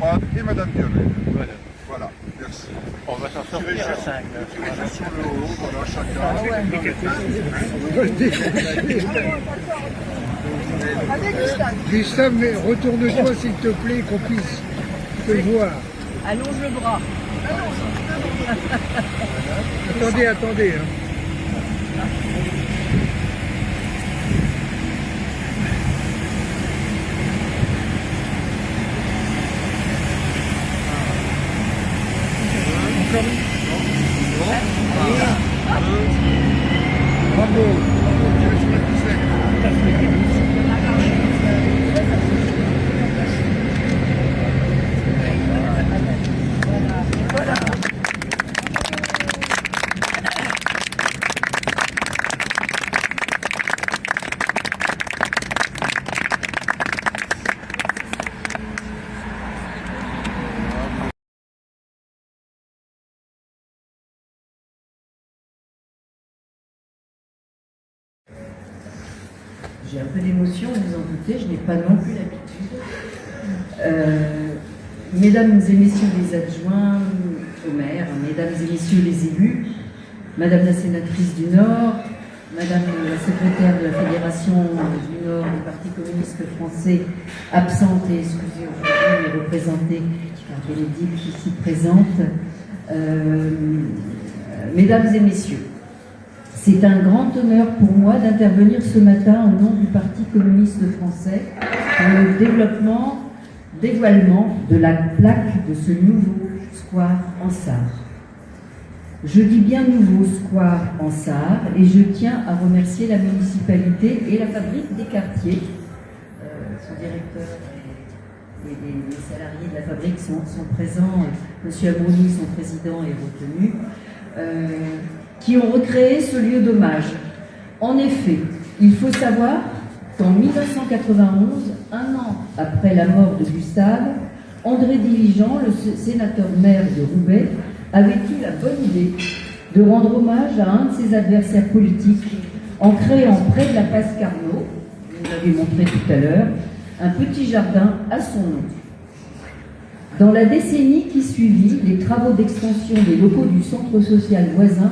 Espada et Madame Violet. Voilà, merci. On va s'en sortir à 5. Tirez sur le haut, voilà, chacun. Gustave, mais retourne-toi s'il te plaît, qu'on puisse te voir. Allonge le bras. Attendez, attendez. Hein. Bravo. J'ai un peu d'émotion, vous en doutez, je n'ai pas non plus l'habitude. Mesdames et messieurs les adjoints au maire, mesdames et messieurs les élus, madame la sénatrice du Nord, madame la secrétaire de la Fédération du Nord du Parti communiste français, absente et excusée aujourd'hui, mais représentée par Bénédicte ici présente, mesdames et messieurs, c'est un grand honneur pour moi d'intervenir ce matin au nom du Parti communiste français pour le dévoilement de la plaque de ce nouveau square Ansart. Je dis bien nouveau square Ansart et je tiens à remercier la municipalité et la fabrique des quartiers. Son directeur et les salariés de la fabrique sont présents. Monsieur Amouni, son président, est retenu. Qui ont recréé ce lieu d'hommage. En effet, il faut savoir qu'en 1991, un an après la mort de Gustave, André Diligent, le sénateur-maire de Roubaix, avait eu la bonne idée de rendre hommage à un de ses adversaires politiques en créant près de la place Carnot, vous l'avez montré tout à l'heure, un petit jardin à son nom. Dans la décennie qui suivit, les travaux d'extension des locaux du centre social voisin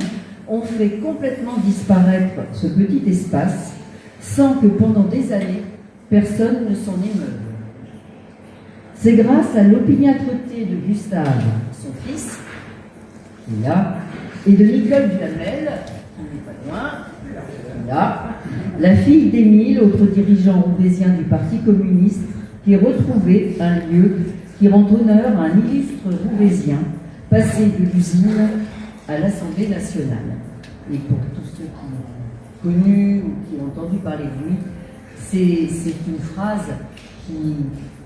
ont fait complètement disparaître ce petit espace sans que pendant des années, personne ne s'en émeuve. C'est grâce à l'opiniâtreté de Gustave, son fils, qui est là, et de Nicole Duhamel, qui n'est pas loin, qui est là, la fille d'Émile, autre dirigeant roubaisien du Parti communiste, qui a retrouvé un lieu qui rend honneur à un illustre roubaisien, passé de l'usine à l'Assemblée nationale. Et pour tous ceux qui l'ont connu ou qui ont entendu parler de lui, c'est une phrase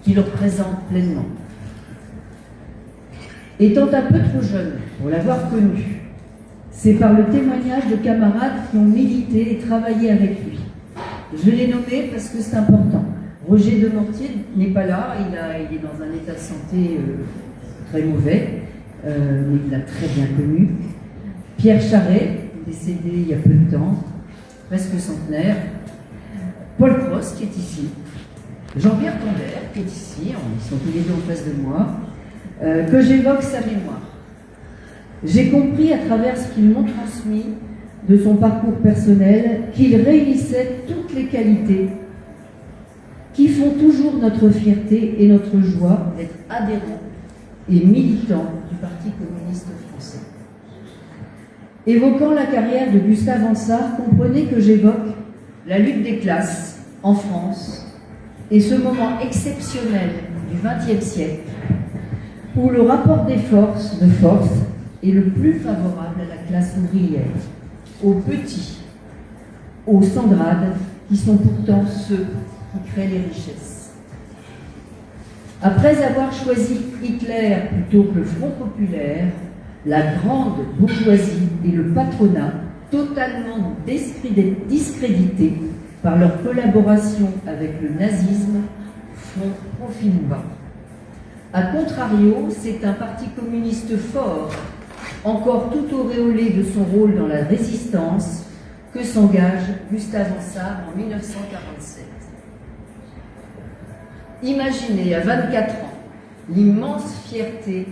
qui le représente pleinement. Étant un peu trop jeune pour l'avoir connu, c'est par le témoignage de camarades qui ont milité et travaillé avec lui. Je l'ai nommé parce que c'est important. Roger Demortier n'est pas là, il est dans un état de santé très mauvais, mais il l'a très bien connu. Pierre Charret, décédé il y a peu de temps, presque centenaire. Paul Cross, qui est ici. Jean-Pierre Tombert, qui est ici, ils sont tous les deux en face de moi, que j'évoque sa mémoire. J'ai compris à travers ce qu'ils m'ont transmis de son parcours personnel qu'il réunissait toutes les qualités qui font toujours notre fierté et notre joie d'être adhérents et militants du Parti communiste français. Évoquant la carrière de Gustave Ansart, comprenez que j'évoque la lutte des classes en France et ce moment exceptionnel du XXe siècle où le rapport des forces est le plus favorable à la classe ouvrière, aux petits, aux sans grades, qui sont pourtant ceux qui créent les richesses. Après avoir choisi Hitler plutôt que le Front populaire, la grande bourgeoisie et le patronat, totalement discrédités par leur collaboration avec le nazisme, font profil bas. A contrario, c'est un parti communiste fort, encore tout auréolé de son rôle dans la résistance, que s'engage Gustave Ansart en 1947. Imaginez, à 24 ans, l'immense fierté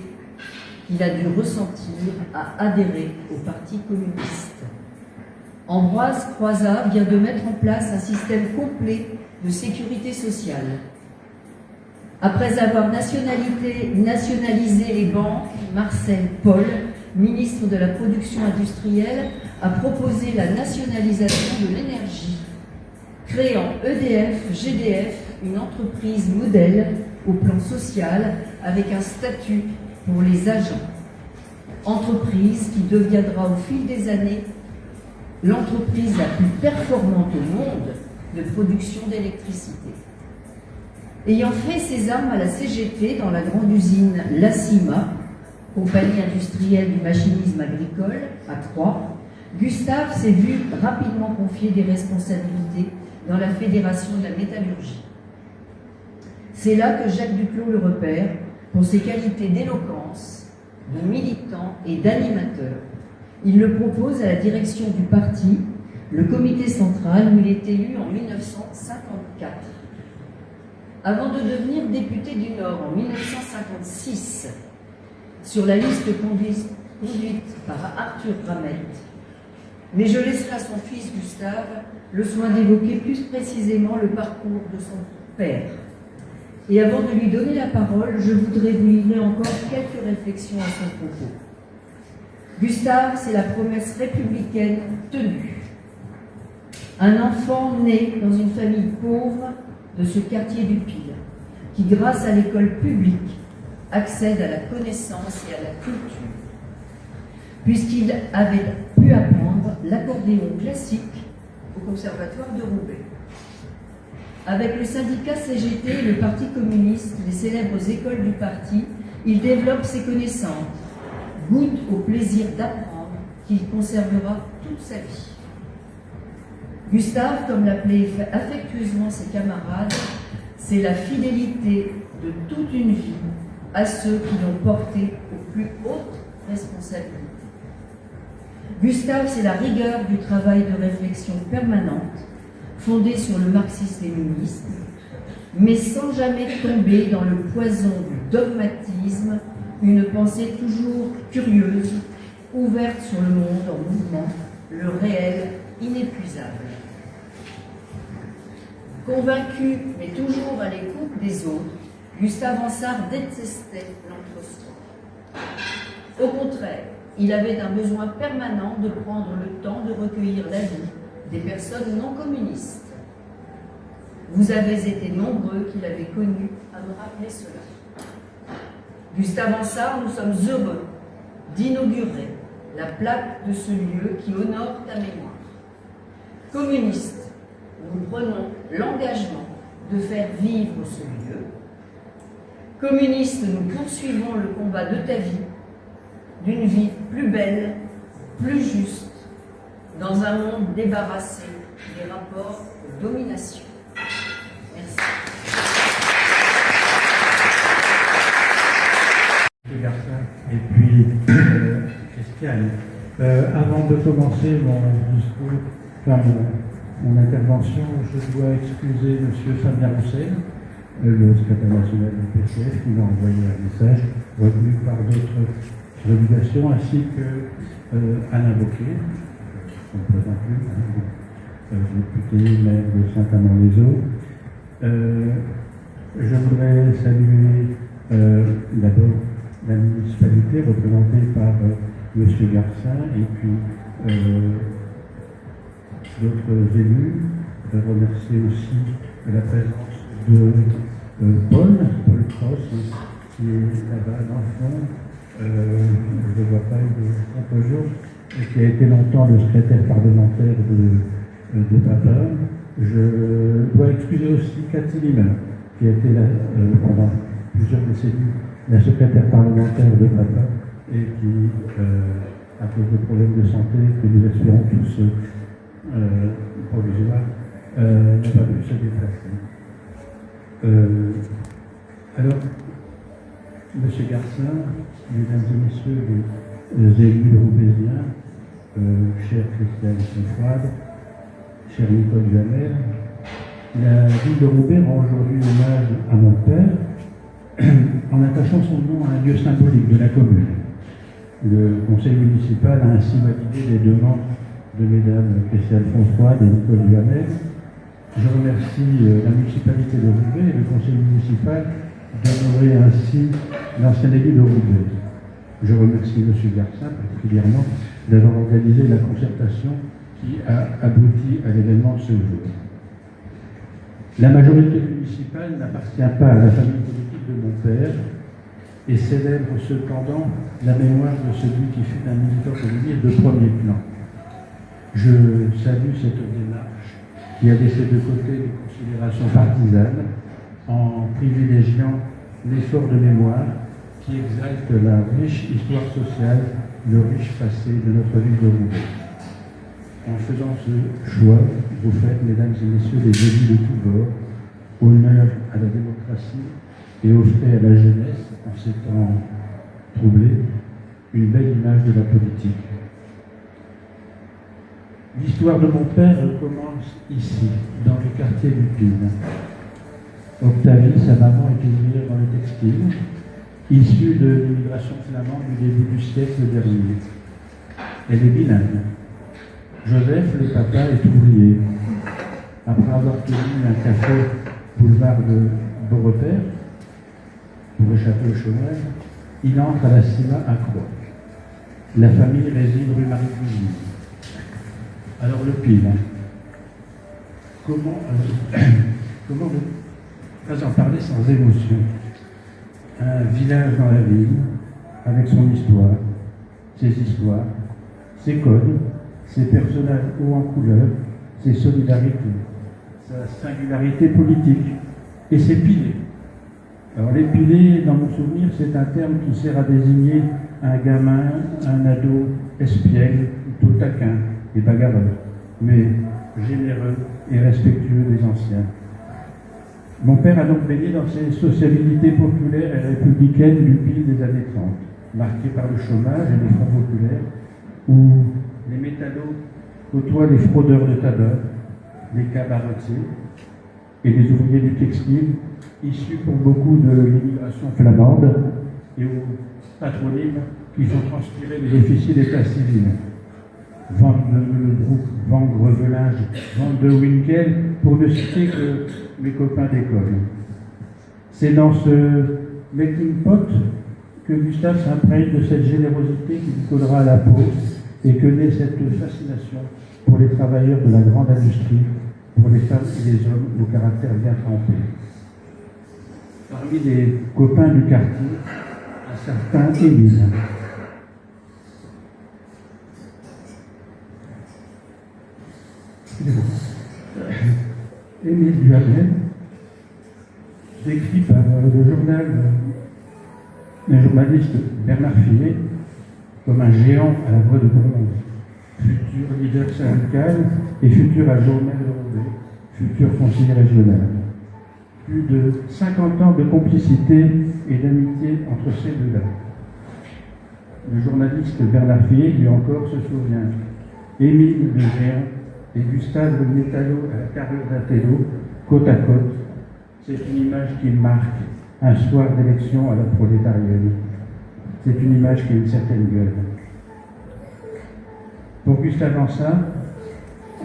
qu'il a dû ressentir à adhérer au Parti communiste. Ambroise Croizat vient de mettre en place un système complet de sécurité sociale. Après avoir nationalisé les banques, Marcel Paul, ministre de la Production industrielle, a proposé la nationalisation de l'énergie, créant EDF, GDF, une entreprise modèle au plan social avec un statut pour les agents. Entreprise qui deviendra au fil des années l'entreprise la plus performante au monde de production d'électricité. Ayant fait ses armes à la CGT dans la grande usine Lacima, compagnie industrielle du machinisme agricole, à Troyes, Gustave s'est vu rapidement confier des responsabilités dans la Fédération de la métallurgie. C'est là que Jacques Duclos le repère pour ses qualités d'éloquence, de militant et d'animateur. Il le propose à la direction du parti, le comité central, où il est élu en 1954. Avant de devenir député du Nord en 1956, sur la liste conduite par Arthur Ramette, mais je laisserai à son fils Gustave le soin d'évoquer plus précisément le parcours de son père. Et avant de lui donner la parole, je voudrais vous livrer encore quelques réflexions à son propos. Gustave, c'est la promesse républicaine tenue. Un enfant né dans une famille pauvre de ce quartier du Pile, qui grâce à l'école publique accède à la connaissance et à la culture, puisqu'il avait pu apprendre l'accordéon classique au Conservatoire de Roubaix. Avec le syndicat CGT et le Parti communiste, les célèbres écoles du parti, il développe ses connaissances, goûte au plaisir d'apprendre qu'il conservera toute sa vie. Gustave, comme l'appelaient affectueusement ses camarades, c'est la fidélité de toute une vie à ceux qui l'ont porté aux plus hautes responsabilités. Gustave, c'est la rigueur du travail de réflexion permanente, fondé sur le marxisme-léninisme, mais sans jamais tomber dans le poison du dogmatisme, une pensée toujours curieuse, ouverte sur le monde en mouvement, le réel inépuisable. Convaincu, mais toujours à l'écoute des autres, Gustave Ansart détestait l'entre-soi. Au contraire, il avait un besoin permanent de prendre le temps de recueillir l'avis des personnes non communistes. Vous avez été nombreux qui l'avaient connu à me rappeler cela. Gustave Ansart, nous sommes heureux d'inaugurer la plaque de ce lieu qui honore ta mémoire. Communistes, nous prenons l'engagement de faire vivre ce lieu. Communistes, nous poursuivons le combat de ta vie, d'une vie plus belle, plus juste, dans un monde débarrassé des rapports de domination. Merci. Et puis, Christiane, avant de commencer mon discours, enfin mon intervention, je dois excuser M. Fabien Roussel, le secrétaire national du PCF, qui m'a envoyé un message retenu par d'autres obligations, ainsi que Alain Wauquiez, on ne présente plus, député, maire de Saint-Amand-les-Eaux. Je voudrais saluer d'abord la municipalité représentée par M. Garcin et puis d'autres élus. Je voudrais remercier aussi la présence de Paul Cross, qui est là-bas dans le fond. Je ne le vois pas, il est un jour, qui a été longtemps le secrétaire parlementaire de Papa. Je dois excuser aussi Cathy Limmer, qui a été là pendant plusieurs décennies la secrétaire parlementaire de Papa et qui, à cause de problèmes de santé que nous espérons tous provisoires, n'a pas pu se déplacer. Alors, M. Garcin, mesdames et messieurs les élus roubaisiens, cher Christiane Sinfrade, cher Nicole Jamel, la ville de Roubaix rend aujourd'hui hommage à mon père, en attachant son nom à un lieu symbolique de la commune. Le conseil municipal a ainsi validé les demandes de mesdames Christiane François et Nicole Duhamel. Je remercie la municipalité de Roubaix et le conseil municipal d'honorer ainsi l'ancien élu de Roubaix. Je remercie M. Garcin particulièrement d'avoir organisé la concertation qui a abouti à l'événement de ce jour. La majorité municipale n'appartient pas à la famille politique de mon père et célèbre cependant la mémoire de celui qui fut un militant communiste de premier plan. Je salue cette démarche qui a laissé de côté les considérations partisanes en privilégiant l'effort de mémoire qui exalte la riche histoire sociale, le riche passé de notre ville de Roubaix. En faisant ce choix, vous faites, mesdames et messieurs les élus de tous bords, honneur à la démocratie et offrez à la jeunesse, en ces temps troublés, une belle image de la politique. L'histoire de mon père commence ici, dans le quartier Lupine. Octavie, sa maman, est ouvrière dans le textile, issue de l'immigration flamande du début du siècle dernier. Elle est bilingue. Joseph, le papa, est ouvrier. Après avoir tenu un café boulevard de Beaurepaire, pour échapper au chômage, il entre à la CIMA à Croix. La famille réside rue Marie-Cousine. Alors le pile, comment ne pas en parler sans émotion? Un village dans la ville, avec son histoire, ses codes, ses personnages hauts en couleur, ses solidarités, sa singularité politique et ses piliers. Alors les piliers, dans mon souvenir, c'est un terme qui sert à désigner un gamin, un ado espiègle, plutôt taquin et bagarreur, mais généreux et respectueux des anciens. Mon père a donc baigné dans ces sociabilités populaires et républicaines du pays des années 30, marquées par le chômage et les fronts populaires, où les métallos côtoient les fraudeurs de tabac, les cabaretiers et les ouvriers du textile, issus pour beaucoup de l'immigration flamande et aux patronymes qui font transpirer les officiers d'état civil. Van de Meulebroek, Van Grevelinge, Van de Winkel, pour ne citer que mes copains d'école. C'est dans ce melting pot que Gustave s'imprègne de cette générosité qui lui collera à la peau et que naît cette fascination pour les travailleurs de la grande industrie, pour les femmes et les hommes au caractère bien trempé. Parmi les copains du quartier, un certain Émile. Émile Duhamel, décrit par le journaliste Bernard Fillet comme un géant à la voix de bronze, futur leader syndical et futur adjoint de Roubaix, futur conseiller régional. Plus de 50 ans de complicité et d'amitié entre ces deux-là. Le journaliste Bernard Fillet, lui encore, se souvient. Émile le géant et Gustave le métallo à la carrure d'un télo, côte à côte. C'est une image qui marque un soir d'élection à la prolétarienne. C'est une image qui a une certaine gueule. Pour Gustave Ansin,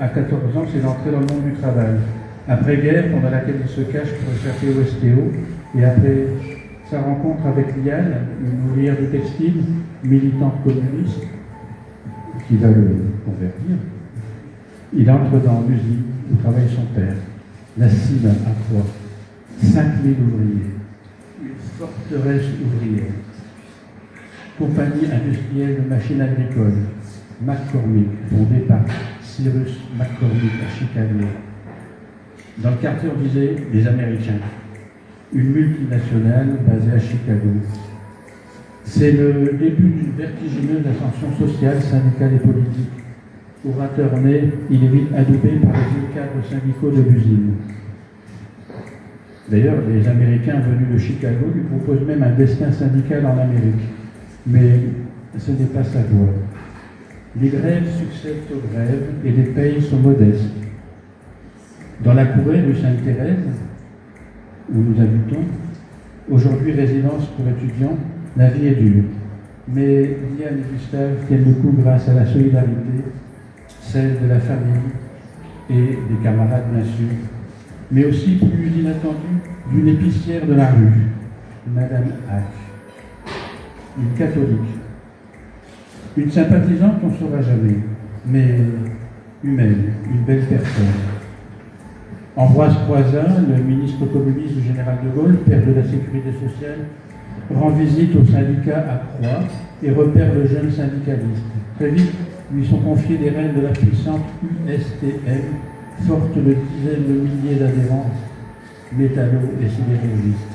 à 14 ans, c'est l'entrée dans le monde du travail. Après-guerre, pendant laquelle il se cache pour échapper au STO, et après sa rencontre avec Liane, une ouvrière du textile, militante communiste, qui va le convertir, il entre dans l'usine où travaille son père, la CIMA à Croix, 5000 ouvriers, une forteresse ouvrière, compagnie industrielle de machines agricoles, McCormick, fondée par Cyrus McCormick à Chicago. Dans le quartier, on disait des Américains, une multinationale basée à Chicago. C'est le début d'une vertigineuse ascension sociale, syndicale et politique. Orateur né, il est vite adoubé par les vieux cadres syndicaux de l'usine. D'ailleurs, les Américains venus de Chicago lui proposent même un destin syndical en Amérique. Mais ce n'est pas sa voie. Les grèves succèdent aux grèves et les payes sont modestes. Dans la courée rue Sainte-Thérèse, où nous habitons, aujourd'hui résidence pour étudiants, la vie est dure. Mais Liane et Gustave tiennent le coup grâce à la solidarité, celle de la famille et des camarades bien sûr, mais aussi plus inattendue d'une épicière de la rue, Madame Hack, une catholique, une sympathisante on ne saura jamais, mais humaine, une belle personne. Ambroise Croizat, le ministre communiste du général de Gaulle, père de la sécurité sociale, rend visite au syndicat à Croix et repère le jeune syndicaliste. Très vite, lui sont confiées les rênes de la puissante USTM, forte de dizaines de milliers d'adhérents métallo- et sidérurgistes.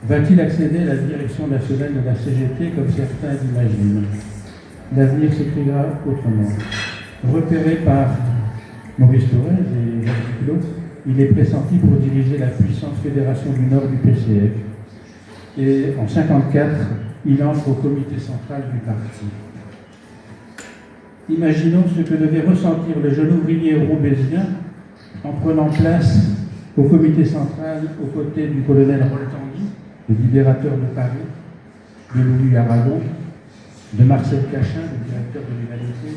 Va-t-il accéder à la direction nationale de la CGT comme certains l'imaginent? L'avenir s'écrira autrement. Repéré par Maurice Thorez et Jacques Duclos, il est pressenti pour diriger la puissante fédération du Nord du PCF. Et en 1954, il entre au comité central du parti. Imaginons ce que devait ressentir le jeune ouvrier roubaisien en prenant place au comité central aux côtés du colonel Roltangui, le libérateur de Paris, de Louis Aragon, de Marcel Cachin, le directeur de l'Humanité,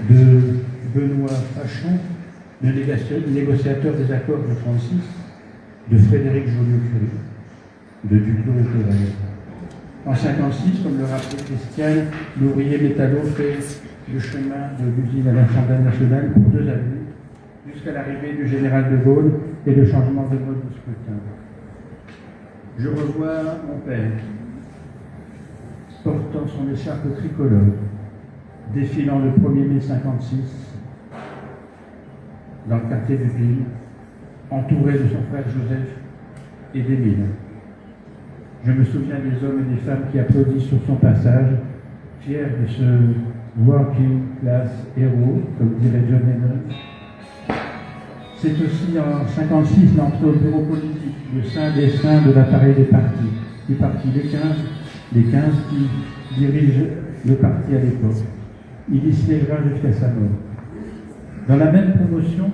de Benoît Fachon, le négociateur des accords de 1936, de Frédéric Joliot-Curie, de Duclos et Thorez. En 1956, comme le rappelait Christiane, l'ouvrier métallo fait le chemin de l'usine à l'Assemblée nationale pour 2 années, jusqu'à l'arrivée du général de Gaulle et le changement de mode du scrutin. Je revois mon père, portant son écharpe tricolore, défilant le 1er mai 1956 dans le quartier du Ville, entouré de son frère Joseph et d'Émile. Je me souviens des hommes et des femmes qui applaudissent sur son passage, fiers de ce working class héros, comme dirait John Lennon. C'est aussi en 1956 l'entrée au bureau politique, le sein des seins de l'appareil des partis, du parti des 15 qui dirigent le parti à l'époque. Il y siégera jusqu'à sa mort. Dans la même promotion,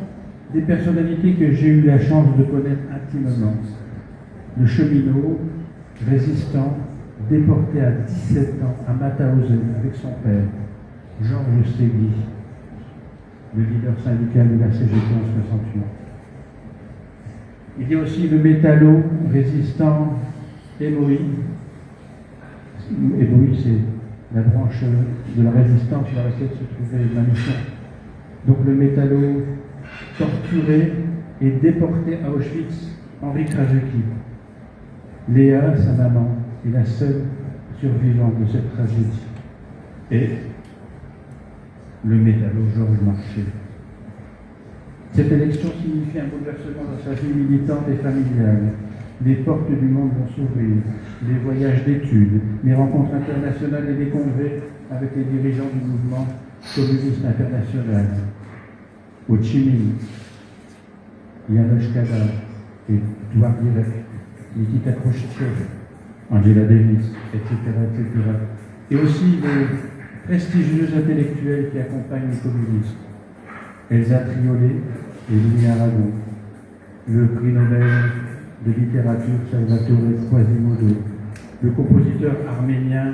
des personnalités que j'ai eu la chance de connaître intimement. Le cheminot, résistant, déporté à 17 ans à Mauthausen avec son père, Georges Segui, le leader syndical de la CGT en 1968. Il y a aussi le métallo résistant Émoï. Émoï, c'est la branche de la résistance dans laquelle se trouvait Manouchian. Donc le métallo torturé et déporté à Auschwitz, Henri Krajewski. Léa, sa maman, est la seule survivante de cette tragédie. Et le métallo Georges Marchais. Cette élection signifie un bouleversement dans sa vie militante et familiale. Les portes du monde vont s'ouvrir, les voyages d'études, les rencontres internationales et les congrès avec les dirigeants du mouvement communiste international. Ho Chi Minh, Janusz Kadar, Édouard Guirec, Nikita Khrouchtchev, Angela Davis, etc., etc. Et aussi les prestigieux intellectuels qui accompagnent les communistes. Elsa Triolet et Louis Aragon, le prix Nobel de littérature Salvatore Quasimodo, le compositeur arménien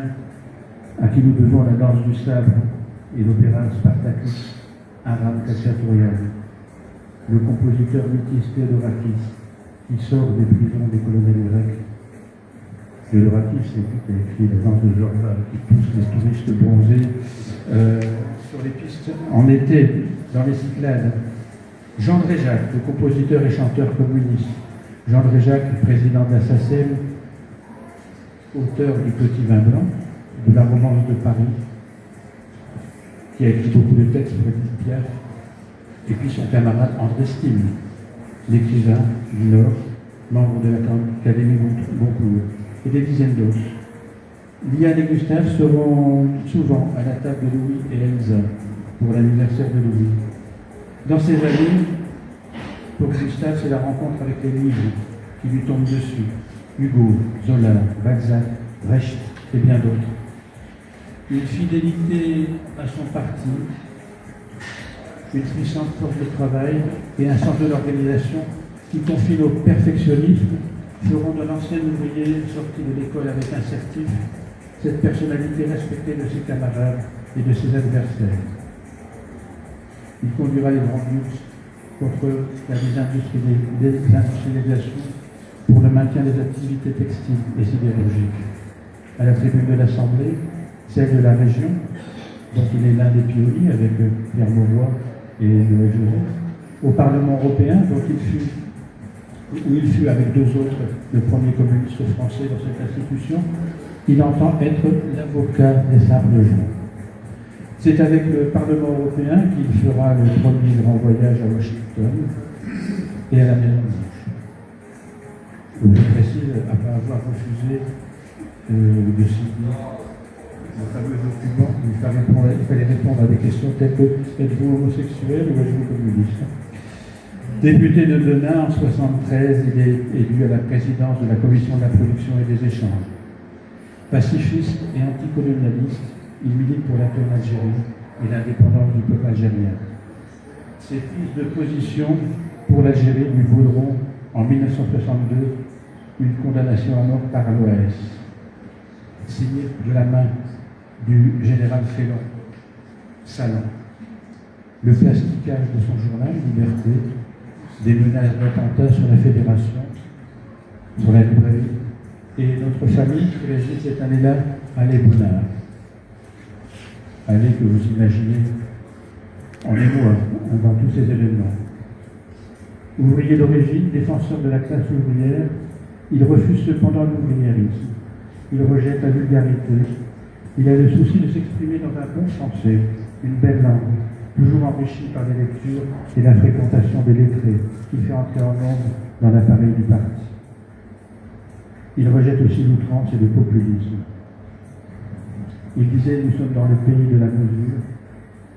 à qui nous devons la danse du sabre et l'opéra Spartacus, Aram Khachaturian, le compositeur mythique Theodorakis, qui sort des prisons des colonels grecs. Theodorakis, c'est lui qui a écrit la danse de Zorba, qui pousse les touristes bronzés sur les pistes en été, dans les Cyclades. Jean Dréjac, le compositeur et chanteur communiste. Jean Dréjac, président de la SACEM, auteur du Petit Vin Blanc, de la Romance de Paris, qui a écrit beaucoup de textes pour Edith Piaf, et puis son camarade André Stine, l'écrivain du Nord, membre de l'Académie Goncourt, et des dizaines d'autres. Liane et Gustave seront souvent à la table de Louis et Elsa pour l'anniversaire de Louis. Dans ces années, pour Gustave, c'est la rencontre avec les livres qui lui tombent dessus. Hugo, Zola, Balzac, Brecht et bien d'autres. Une fidélité à son parti, une puissante force de travail et un sens de l'organisation qui confine au perfectionnisme feront de l'ancien ouvrier sorti de l'école avec un certif cette personnalité respectée de ses camarades et de ses adversaires. Il conduira les grands luttes contre la désindustrialisation pour le maintien des activités textiles et sidérurgiques. À la tribune de l'Assemblée, celle de la région, dont il est l'un des pionniers avec Pierre Mauroy et Noël Joseph, au Parlement européen, où il fut avec deux autres le premier communiste français dans cette institution, il entend être l'avocat des sables de joie. C'est avec le Parlement européen qu'il fera le premier grand voyage à Washington et à la Maison-Blanche. Je précise, après avoir refusé de signer le fameux document, il fallait répondre à des questions telles que êtes-vous homosexuel ou êtes-vous communiste? Député de Denain en 1973, il est élu à la présidence de la Commission de la production et des échanges. Pacifiste et anticolonialiste, il milite pour la paix en Algérie et l'indépendance du peuple algérien. Ses prises de position pour l'Algérie lui vaudront en 1962 une condamnation à mort par l'OAS, signée de la main du général Félon Salon. Le plasticage de son journal Liberté, des menaces d'attentats sur la Fédération, sur la librairie, et notre famille qui réside cette année-là à l'Ébonard. Allée que vous imaginez en émoi dans tous ces événements. Ouvrier d'origine, défenseur de la classe ouvrière, il refuse cependant l'ouvriérisme. Il rejette la vulgarité. Il a le souci de s'exprimer dans un bon français, une belle langue, toujours enrichie par les lectures et la fréquentation des lettrés, qui fait entrer en nombre dans l'appareil du parti. Il rejette aussi l'outrance et le populisme. Il disait « Nous sommes dans le pays de la mesure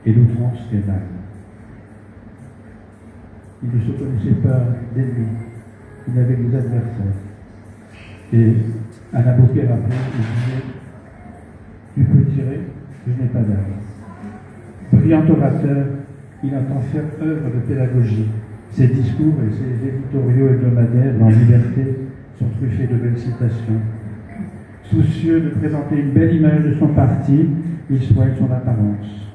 et l'outrance est mal ». Il ne se connaissait pas d'ennemis, il avait des adversaires. Et Alain Bocquet rappelait, il disait « Tu peux tirer, je n'ai pas d'arme ». Brillant orateur, il entend faire œuvre de pédagogie. Ses discours et ses éditoriaux hebdomadaires en liberté sont truffés de belles citations. Soucieux de présenter une belle image de son parti, il soigne son apparence.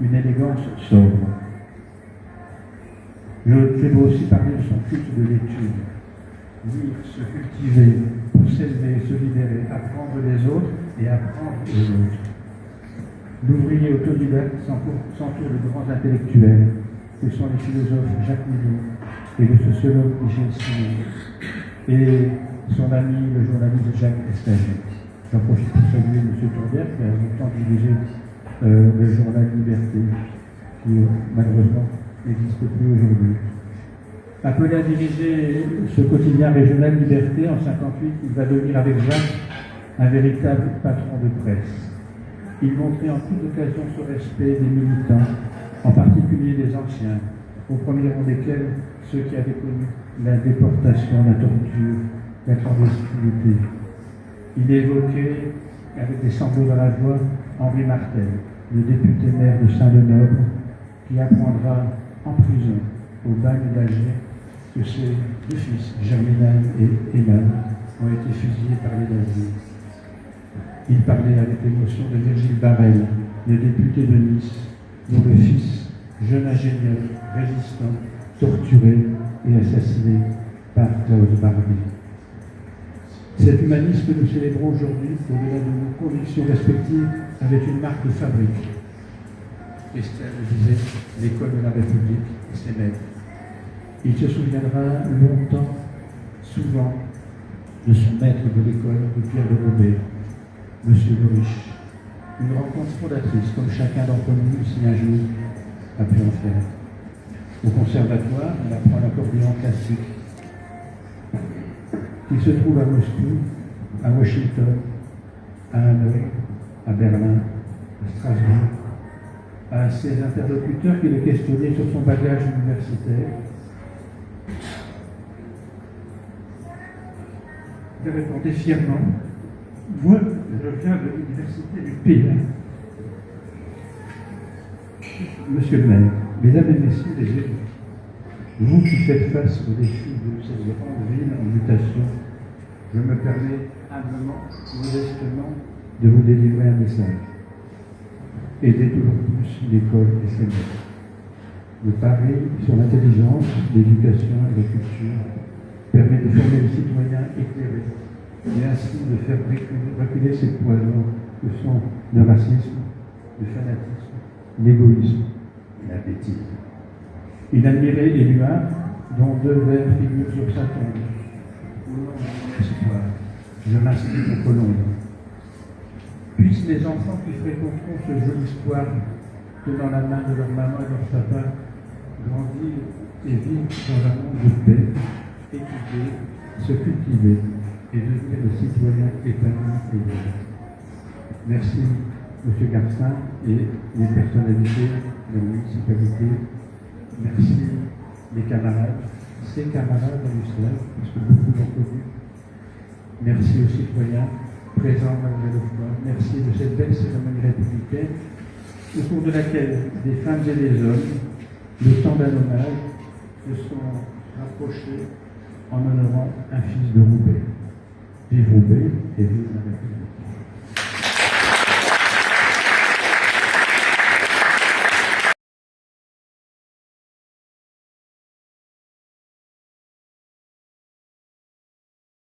Une élégance sobre. Je vais aussi parler de son culte de l'étude. Lire, se cultiver, pour s'élever, se libérer, apprendre des autres et apprendre des autres. L'ouvrier autodidacte s'entoure de grands intellectuels, que sont les philosophes Jacques Millot et le sociologue Michel Simon, et son ami, le journaliste Jacques Estager. J'en profite pour saluer M. Tourbière, qui a longtemps dirigé le journal Liberté, qui malheureusement n'existe plus aujourd'hui. Appelé à diriger ce quotidien régional Liberté en 1958, il va devenir avec Jacques un véritable patron de presse. Il montrait en toute occasion ce respect des militants, en particulier des anciens, au premier rang desquels ceux qui avaient connu la déportation, la torture, la clandestinité. Il évoquait, avec des sanglots dans la voix, Henri Martel, le député maire de Saint-Lenoble, qui apprendra en prison, au bagne d'Alger, que ses deux fils, Germinal et Eman, ont été fusillés par les nazis. Il parlait avec émotion de Virgile Barrel, le député de Nice, dont le fils, jeune ingénieur, résistant, torturé et assassiné par Klaus Barbie. Cet humanisme que nous célébrons aujourd'hui, au-delà de nos convictions respectives, avait une marque de fabrique. Estelle disait l'école de la République et ses maîtres. Il se souviendra longtemps, souvent, de son maître de l'école, de Pierre de Robert, M. Lorich. Une rencontre fondatrice, comme chacun d'entre nous, si un jour, a pu en faire. Au conservatoire, on apprend l'accordéon classique. Il se trouve à Moscou, à Washington, à Hanoï, à Berlin, à Strasbourg, à ses interlocuteurs qui le questionnaient sur son bagage universitaire. Il répondait fièrement « Moi, je viens de l'université du pays. » Monsieur le maire, mesdames et messieurs les élus, Vous qui faites face aux défis de cette grande ville en mutation, je me permets humblement, modestement, de vous délivrer un message. Aidez toujours plus l'école et ses maîtres. Le pari sur l'intelligence, l'éducation et la culture permet de former les citoyens éclairés et ainsi de faire reculer ces poisons que sont le racisme, le fanatisme, l'égoïsme et la bêtise. Il admirait Éluard, dont 2 vers figurent sur sa tombe. Au nom de mon espoir, je m'inscris au colombe. Puissent les enfants qui fréquenteront ce joli square, tenant la main de leur maman et leur papa, grandir et vivre dans un monde de paix, étudier, se cultiver et devenir des citoyens épanouis et libres. Merci, M. Garcin et les personnalités de la municipalité. Merci les camarades, ces camarades à l'USLAC, parce que beaucoup l'ont connu. Merci aux citoyens présents malgré le froid. Merci de cette belle cérémonie républicaine, au cours de laquelle des femmes et des hommes, le temps d'un hommage, se sont rapprochés en honorant un fils de Roubaix. Vive Roubaix et vive la République.